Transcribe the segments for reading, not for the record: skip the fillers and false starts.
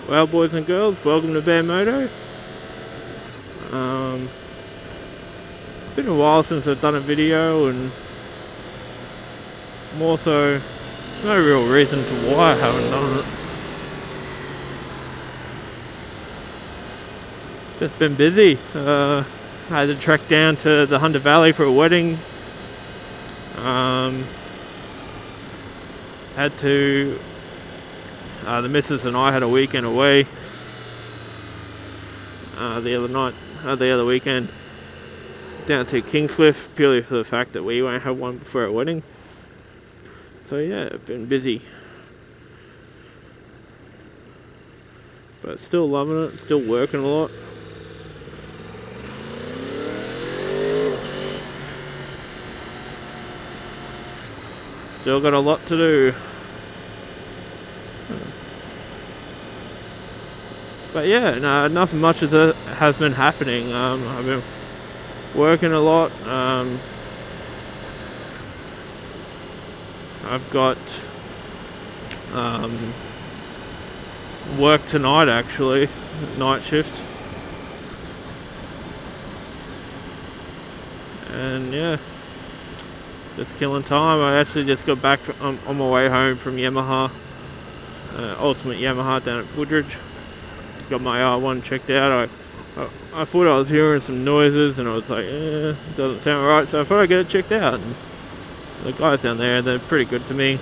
Well, boys and girls, welcome to Bear Moto. It's been a while since I've done a video, and more so, no real reason to why I haven't done it. Just been busy. I had to trek down to the Hunter Valley for a wedding. Had to. The missus and I had a weekend away. The other weekend, down to Kingscliff, purely for the fact that we won't have one before our wedding. So yeah, I've been busy, but still loving it. Still working a lot. Still got a lot to do. But yeah, no, nothing much has been happening. I've been working a lot. I've got work tonight, actually, night shift. And yeah, just killing time. I actually just got back on my way home from Yamaha, Ultimate Yamaha down at Woodridge. Got my R1 checked out. I thought I was hearing some noises, and I was like, it doesn't sound right, so I thought I'd get it checked out. And the guys down there, they're pretty good to me.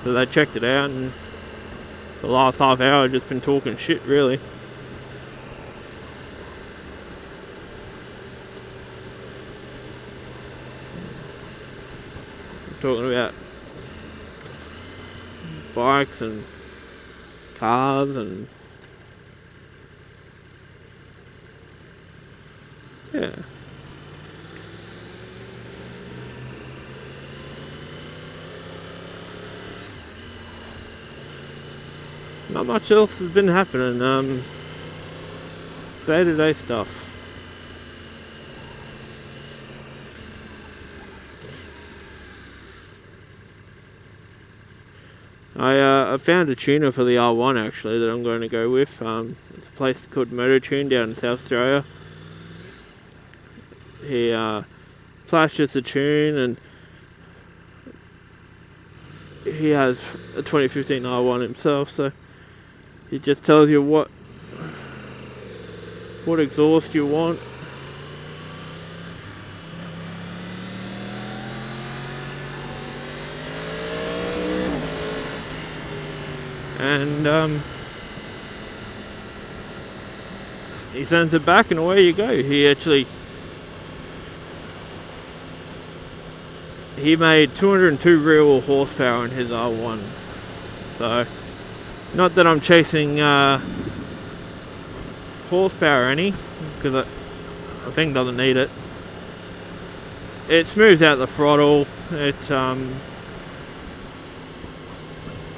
So they checked it out, and for the last half hour I've just been talking shit, really. I'm talking about bikes and cars and yeah. Not much else has been happening. Day-to-day stuff. I found a tuner for the R1 actually that I'm going to go with. It's a place called Moto down in South Australia. He flashed us a tune, and he has a 2015 R1 himself, so he just tells you what exhaust you want. And he sends it back, and away you go. He made 202 real horsepower in his R1. So, not that I'm chasing horsepower any, because I think doesn't need it. It smooths out the throttle. It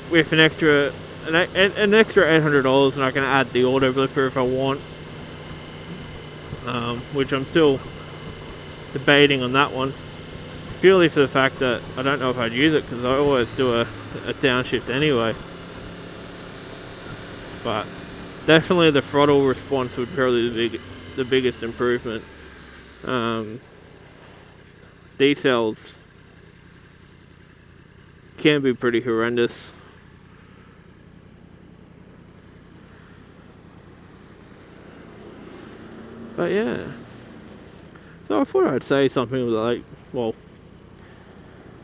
with an extra $800, and I can add the auto blipper if I want, which I'm still debating on that one, purely for the fact that I don't know if I'd use it, because I always do a downshift anyway. But definitely the throttle response would probably be the biggest improvement. Decels can be pretty horrendous. But yeah, so I thought I'd say something like, well,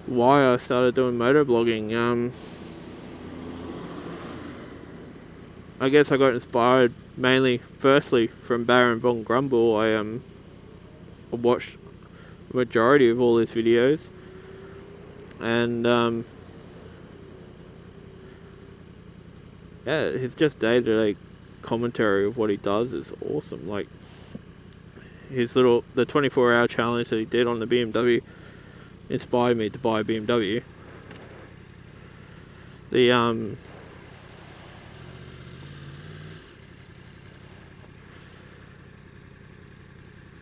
why I started doing motovlogging. I guess I got inspired mainly, firstly, from Baron von Grumble. I watched the majority of all his videos, and yeah, his just day-to-day commentary of what he does is awesome. Like, the 24-hour challenge that he did on the BMW inspired me to buy a BMW.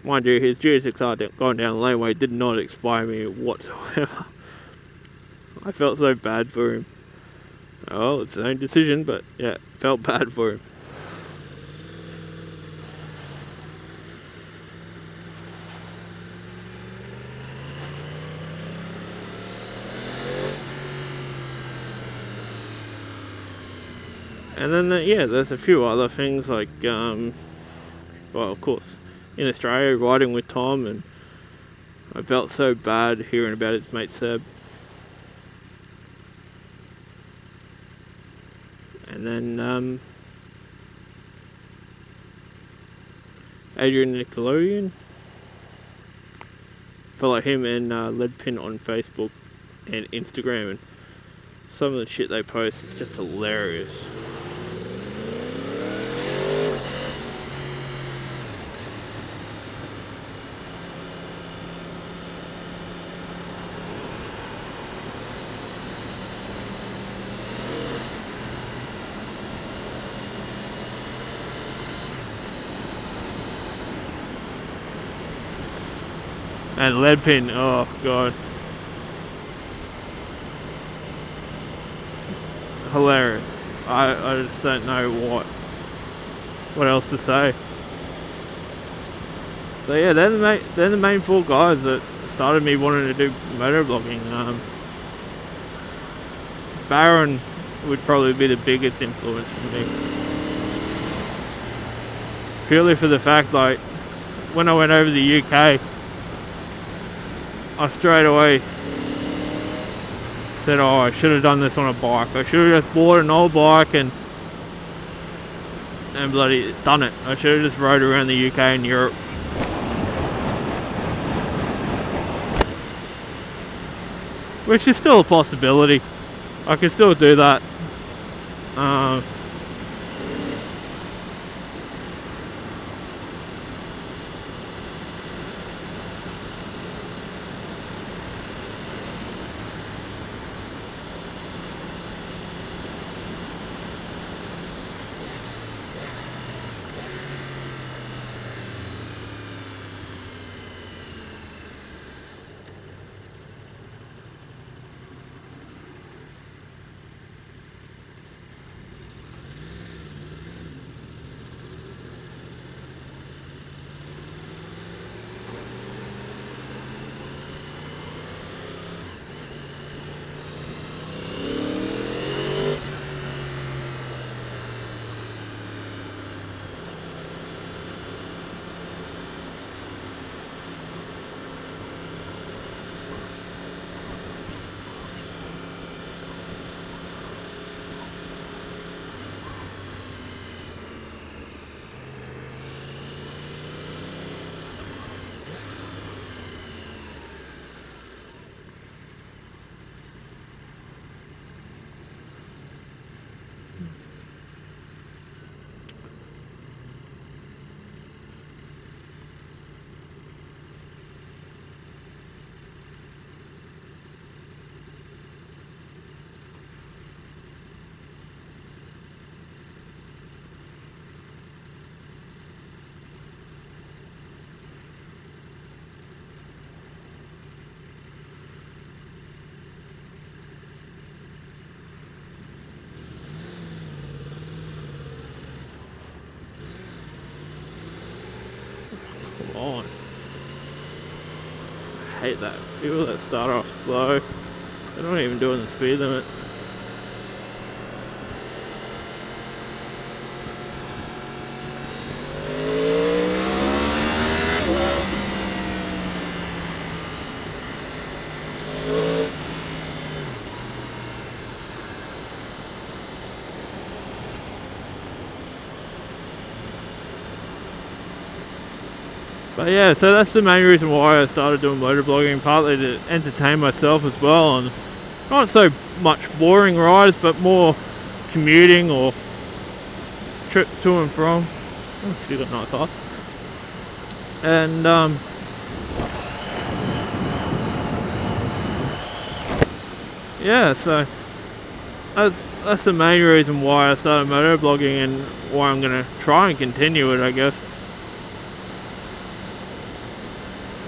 Mind you, his GSX-R going down the laneway did not inspire me whatsoever. I felt so bad for him. Oh, it's his own decision, but yeah, felt bad for him. And then, yeah, there's a few other things like, well, of course, in Australia, riding with Tom, and I felt so bad hearing about his mate Seb. And then, Adrian Nickelodeon. Follow him and Leadpin on Facebook and Instagram, and some of the shit they post is just hilarious. And Leadpin, oh god. Hilarious. I just don't know what else to say. So yeah, they're the main four guys that started me wanting to do motovlogging. Baron would probably be the biggest influence for me. Purely for the fact, like, when I went over to the UK, I straight away said, oh, I should have done this on a bike. I should have just bought an old bike and bloody done it. I should have just rode around the UK and Europe. Which is still a possibility. I can still do that. Come on. I hate that. People that start off slow, they're not even doing the speed limit. But yeah, so that's the main reason why I started doing motovlogging, partly to entertain myself as well, and not so much boring rides, but more commuting or trips to and from. Oh, she got nice eyes. And yeah, so that's the main reason why I started motovlogging and why I'm gonna try and continue it, I guess.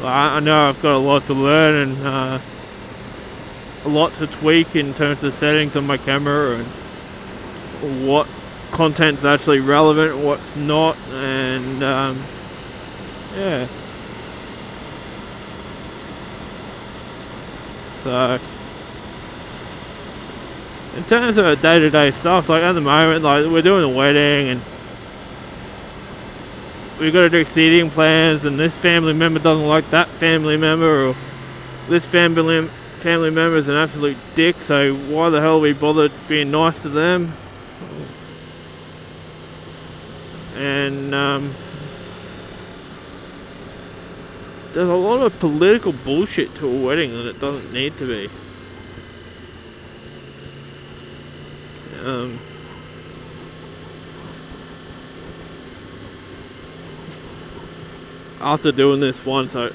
I know I've got a lot to learn, and a lot to tweak in terms of settings on my camera and what content's actually relevant, what's not, and yeah. So in terms of day-to-day stuff, like at the moment, like we're doing a wedding and we've got to do seating plans, and this family member doesn't like that family member, or this family member is an absolute dick, so why the hell we bothered being nice to them? And there's a lot of political bullshit to a wedding that it doesn't need to be. After doing this once, I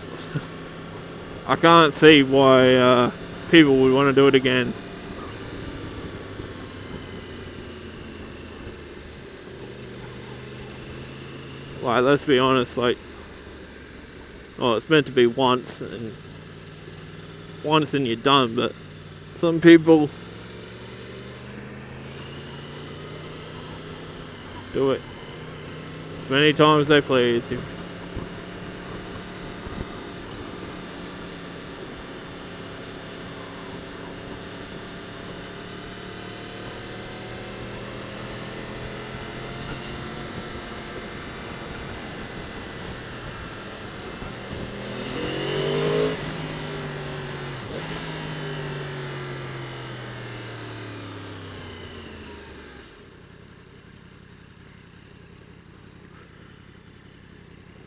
can't see why people would want to do it again. Like, let's be honest, like, oh, it's meant to be once and you're done, but some people do it as many times as they please.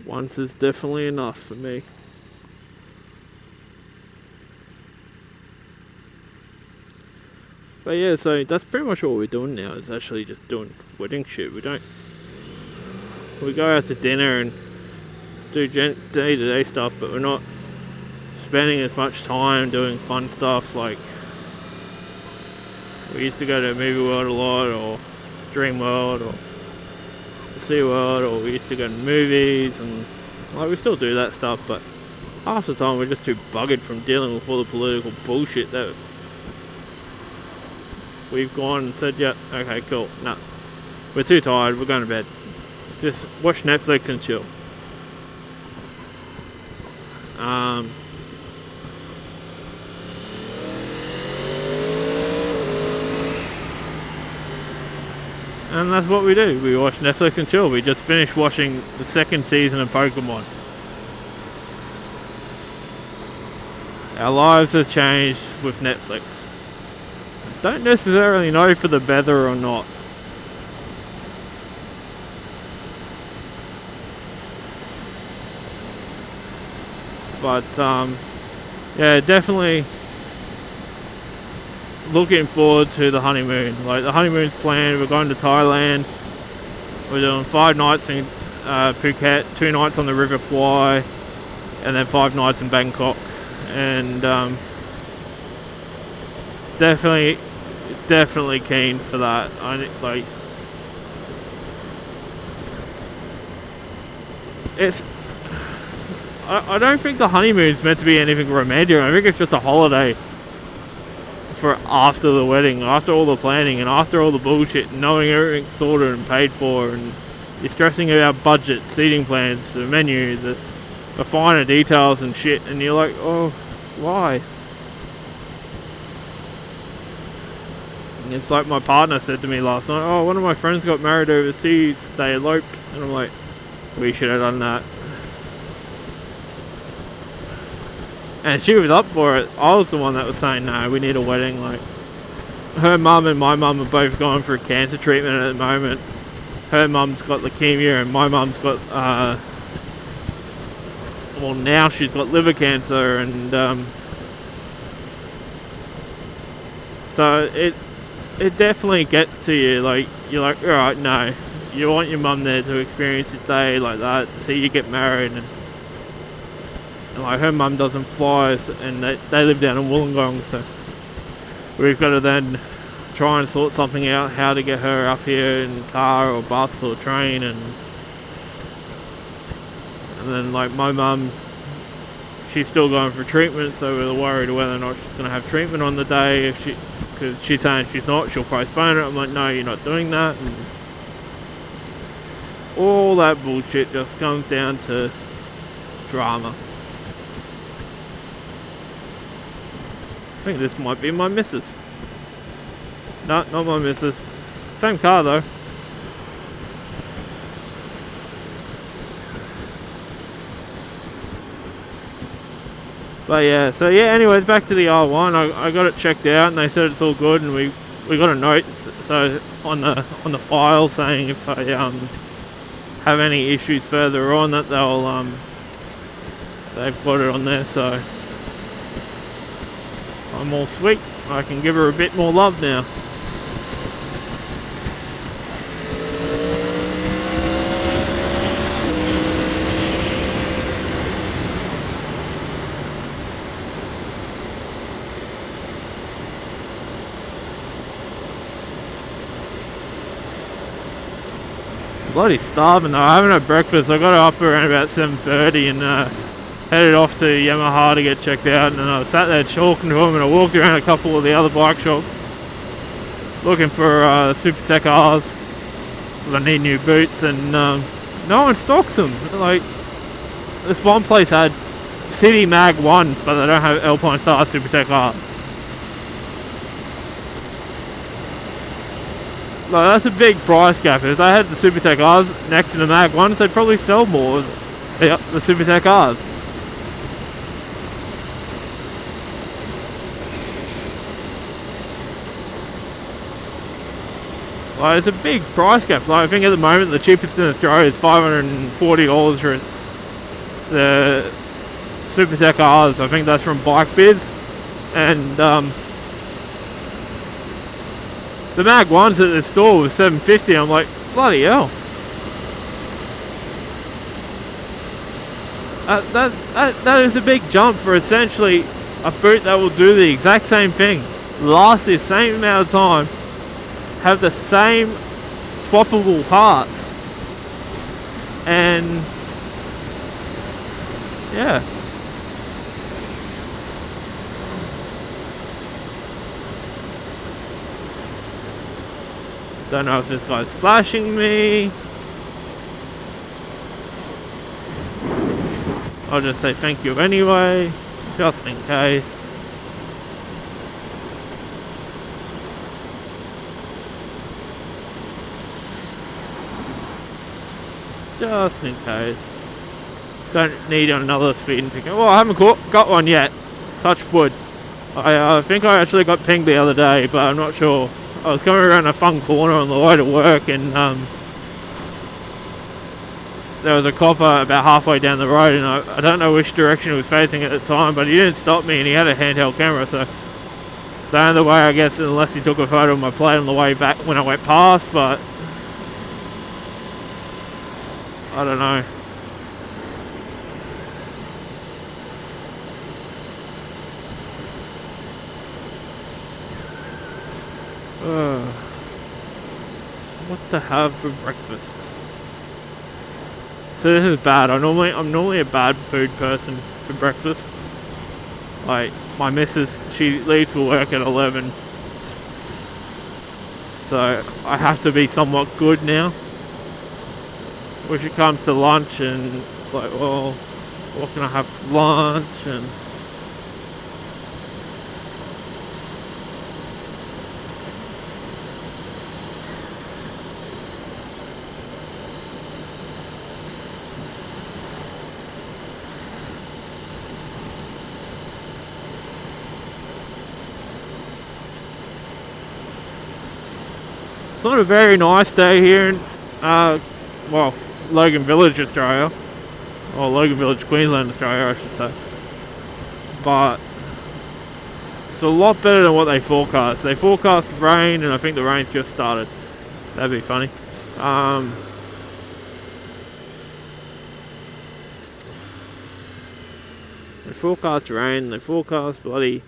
Once is definitely enough for me. But yeah, so that's pretty much what we're doing now, is actually just doing wedding shit. We go out to dinner and do day-to-day stuff, but we're not spending as much time doing fun stuff. Like, we used to go to Movie World a lot, or Dream World, or Sea World, or we used to go to movies, and like we still do that stuff, but half the time we're just too buggered from dealing with all the political bullshit that we've gone and said, yeah, okay, cool, nah, we're too tired, we're going to bed, just watch Netflix and chill. And that's what we do. We watch Netflix and chill. We just finished watching the second season of Pokemon. Our lives have changed with Netflix. Don't necessarily know for the better or not. But yeah, definitely looking forward to the honeymoon. Like, the honeymoon's planned. We're going to Thailand. We're doing 5 nights in Phuket, 2 nights on the River Kwai, and then 5 nights in Bangkok. And definitely keen for that. I don't think the honeymoon's meant to be anything romantic. I think it's just a holiday for after the wedding, after all the planning and after all the bullshit, knowing everything's sorted and paid for, and you're stressing about budget, seating plans, the menu, the finer details and shit, and you're like, oh, why? And it's like my partner said to me last night, oh, one of my friends got married overseas, they eloped, and I'm like, we should have done that. And she was up for it. I was the one that was saying, no, we need a wedding. Like, her mum and my mum are both going for cancer treatment at the moment. Her mum's got leukemia and my mum's got, well, now she's got liver cancer, and so it definitely gets to you. Like, you're like, alright, no, you want your mum there to experience a day like that, see you get married, and like, her mum doesn't fly, and they live down in Wollongong, so we've got to then try and sort something out, how to get her up here in car or bus or train, and then like my mum, she's still going for treatment, so we're worried whether or not she's going to have treatment on the day. Because she's saying she's not, she'll postpone it. I'm like, no, you're not doing that. And all that bullshit just comes down to drama. I think this might be my missus. No, not my missus. Same car though. But yeah, so yeah, anyways, back to the R1. I got it checked out and they said it's all good, and we got a note so on the file saying if I have any issues further on that they've got it on there, so I'm all sweet. I can give her a bit more love now. Bloody starving though. I haven't had breakfast. I got up around about 7:30 and headed off to Yamaha to get checked out, and I sat there talking to them, and I walked around a couple of the other bike shops looking for Supertech R's because I need new boots, and no one stocks them. Like, this one place had City Mag 1s, but they don't have Alpine Star Supertech R's. Like, that's a big price gap. If they had the Supertech R's next to the Mag 1s, they'd probably sell more the Supertech R's. Like, it's a big price gap. Like, I think at the moment the cheapest in Australia is $540 for the Supertech R's. I think that's from Bike Biz, and the Mag 1s at the store was $750. I'm like, bloody hell. That is a big jump for essentially a boot that will do the exact same thing, last the same amount of time, have the same swappable parts, and yeah. Don't know if this guy's flashing me. I'll just say thank you anyway, just in case. Just in case. Don't need another speeding ticket. Well, I haven't got one yet. Touch wood. I think I actually got pinged the other day, but I'm not sure. I was coming around a fun corner on the way to work, and there was a copper about halfway down the road, and I don't know which direction he was facing at the time, but he didn't stop me, and he had a handheld camera, so the only way, I guess, unless he took a photo of my plate on the way back when I went past, but I don't know. What to have for breakfast? So this is bad. I'm normally a bad food person for breakfast. Like, my missus, she leaves for work at 11, so I have to be somewhat good now. When it comes to lunch, and it's like, well, what can I have for lunch? And it's not a very nice day here in, well, Logan Village, Australia. Or Logan Village, Queensland, Australia, I should say. But it's a lot better than what they forecast. They forecast rain, and I think the rain's just started. That'd be funny. They forecast rain, they forecast bloody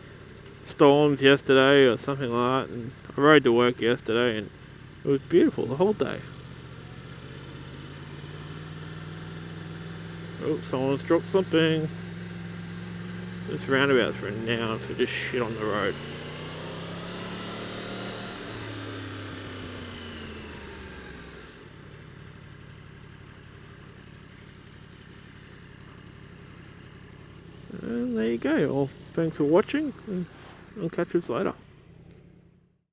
storms yesterday or something like that, and I rode to work yesterday and it was beautiful the whole day. Oh, someone's dropped something. This roundabout's renowned for just shit on the road. And there you go. Well, thanks for watching, and I'll catch you later.